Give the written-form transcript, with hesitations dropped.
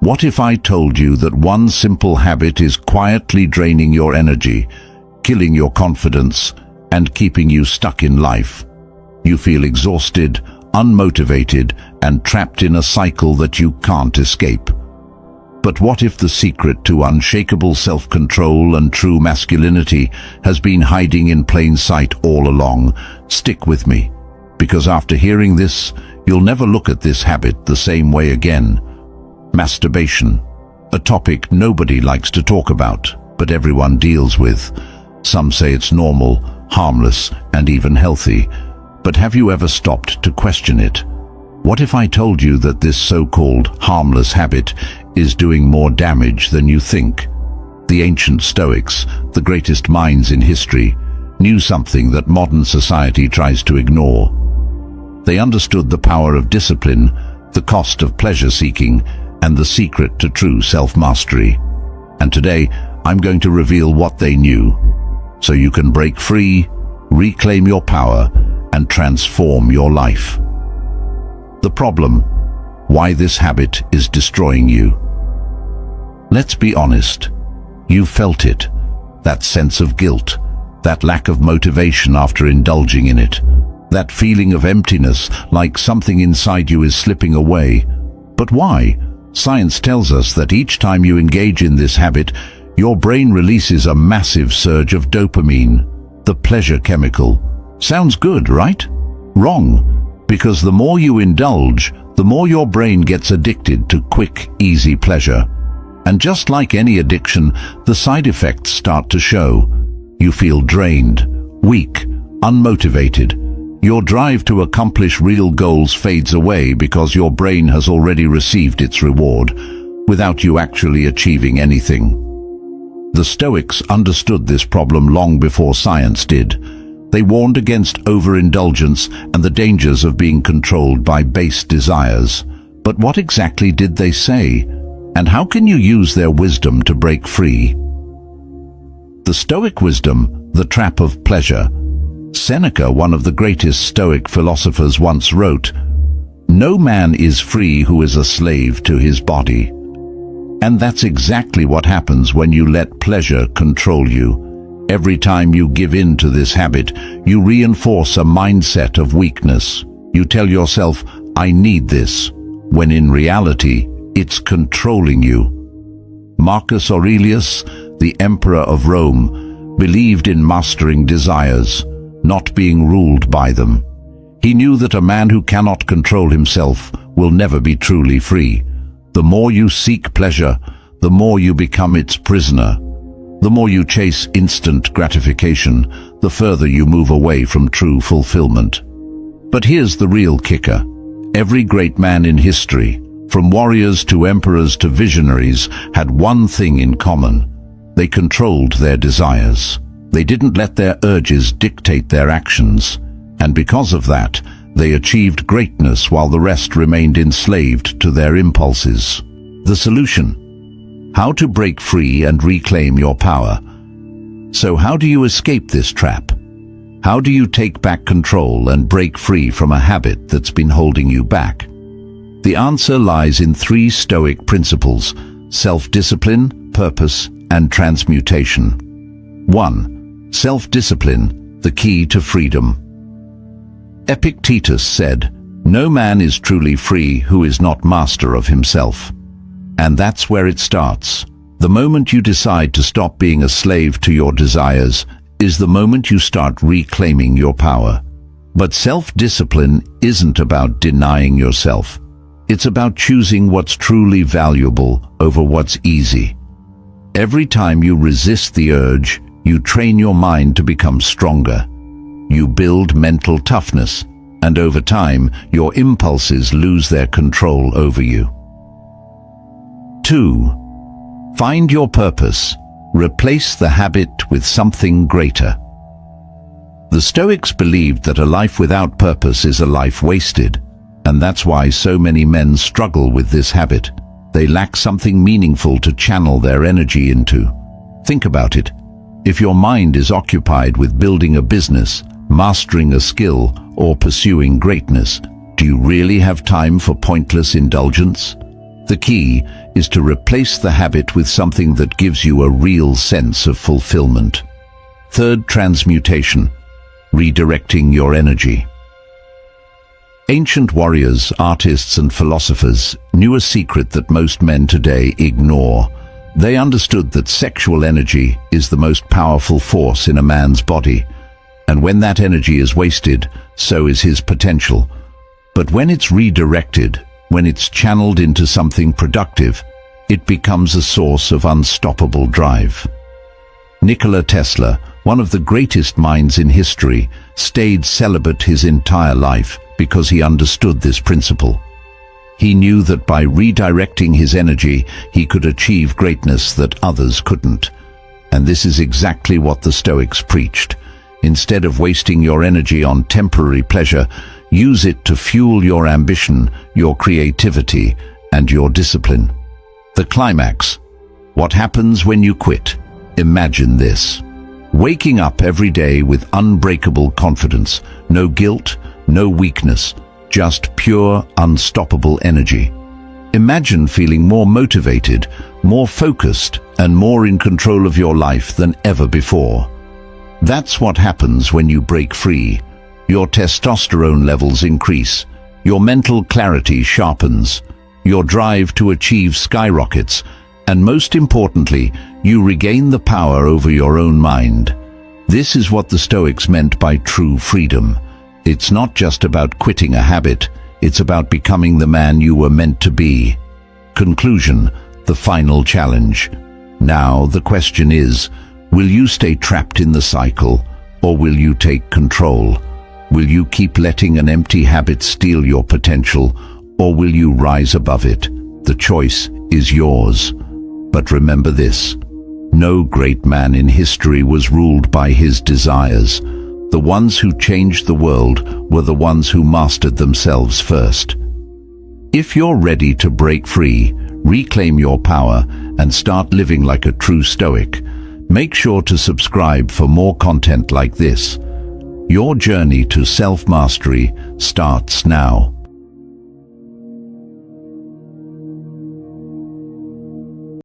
What if I told you that one simple habit is quietly draining your energy, killing your confidence, and keeping you stuck in life? You feel exhausted, unmotivated, and trapped in a cycle that you can't escape. But what if the secret to unshakable self-control and true masculinity has been hiding in plain sight all along? Stick with me, because after hearing this, you'll never look at this habit the same way again. Masturbation, a topic nobody likes to talk about, but everyone deals with. Some say it's normal, harmless, and even healthy. But have you ever stopped to question it? What if I told you that this so-called harmless habit is doing more damage than you think? The ancient Stoics, the greatest minds in history, knew something that modern society tries to ignore. They understood the power of discipline, the cost of pleasure-seeking, and the secret to true self-mastery. And today, I'm going to reveal what they knew, so you can break free, reclaim your power, and transform your life. The problem: why this habit is destroying you. Let's be honest. You felt it. That sense of guilt, that lack of motivation after indulging in it, that feeling of emptiness, like something inside you is slipping away. But why? Science tells us that each time you engage in this habit, your brain releases a massive surge of dopamine, the pleasure chemical. Sounds good, right? Wrong. Because the more you indulge, the more your brain gets addicted to quick, easy pleasure. And just like any addiction, the side effects start to show. You feel drained, weak, unmotivated. Your drive to accomplish real goals fades away because your brain has already received its reward, without you actually achieving anything. The Stoics understood this problem long before science did. They warned against overindulgence and the dangers of being controlled by base desires. But what exactly did they say? And how can you use their wisdom to break free? The Stoic wisdom, the trap of pleasure. Seneca, one of the greatest Stoic philosophers, once wrote, "No man is free who is a slave to his body." And that's exactly what happens when you let pleasure control you. Every time you give in to this habit, you reinforce a mindset of weakness. You tell yourself, "I need this," when in reality, it's controlling you. Marcus Aurelius, the Emperor of Rome, believed in mastering desires, not being ruled by them. He knew that a man who cannot control himself will never be truly free. The more you seek pleasure, the more you become its prisoner. The more you chase instant gratification, the further you move away from true fulfillment. But here's the real kicker. Every great man in history, from warriors to emperors to visionaries, had one thing in common. They controlled their desires. They didn't let their urges dictate their actions. And because of that, they achieved greatness while the rest remained enslaved to their impulses. The solution: how to break free and reclaim your power. So how do you escape this trap? How do you take back control and break free from a habit that's been holding you back? The answer lies in 3 Stoic principles: self-discipline, purpose, and transmutation. 1. Self-discipline, the key to freedom. Epictetus said, "No man is truly free who is not master of himself." And that's where it starts. The moment you decide to stop being a slave to your desires is the moment you start reclaiming your power. But self-discipline isn't about denying yourself. It's about choosing what's truly valuable over what's easy. Every time you resist the urge, you train your mind to become stronger. You build mental toughness, and over time, your impulses lose their control over you. 2. Find your purpose. Replace the habit with something greater. The Stoics believed that a life without purpose is a life wasted, and that's why so many men struggle with this habit. They lack something meaningful to channel their energy into. Think about it. If your mind is occupied with building a business, mastering a skill, or pursuing greatness, do you really have time for pointless indulgence? The key is to replace the habit with something that gives you a real sense of fulfillment. Third, transmutation, redirecting your energy. Ancient warriors, artists and philosophers knew a secret that most men today ignore. They understood that sexual energy is the most powerful force in a man's body, and when that energy is wasted, so is his potential. But when it's redirected, when it's channeled into something productive, it becomes a source of unstoppable drive. Nikola Tesla, one of the greatest minds in history, stayed celibate his entire life because he understood this principle. He knew that by redirecting his energy, he could achieve greatness that others couldn't. And this is exactly what the Stoics preached. Instead of wasting your energy on temporary pleasure, use it to fuel your ambition, your creativity, and your discipline. The climax. What happens when you quit? Imagine this. Waking up every day with unbreakable confidence, no guilt, no weakness, just pure, unstoppable energy. Imagine feeling more motivated, more focused, and more in control of your life than ever before. That's what happens when you break free. Your testosterone levels increase, your mental clarity sharpens, your drive to achieve skyrockets, and most importantly, you regain the power over your own mind. This is what the Stoics meant by true freedom. It's not just about quitting a habit, it's about becoming the man you were meant to be. Conclusion, the final challenge. Now the question is, will you stay trapped in the cycle, or will you take control? Will you keep letting an empty habit steal your potential, or will you rise above it? The choice is yours. But remember this, no great man in history was ruled by his desires. The ones who changed the world were the ones who mastered themselves first. If you're ready to break free, reclaim your power, and start living like a true Stoic, make sure to subscribe for more content like this. Your journey to self-mastery starts now.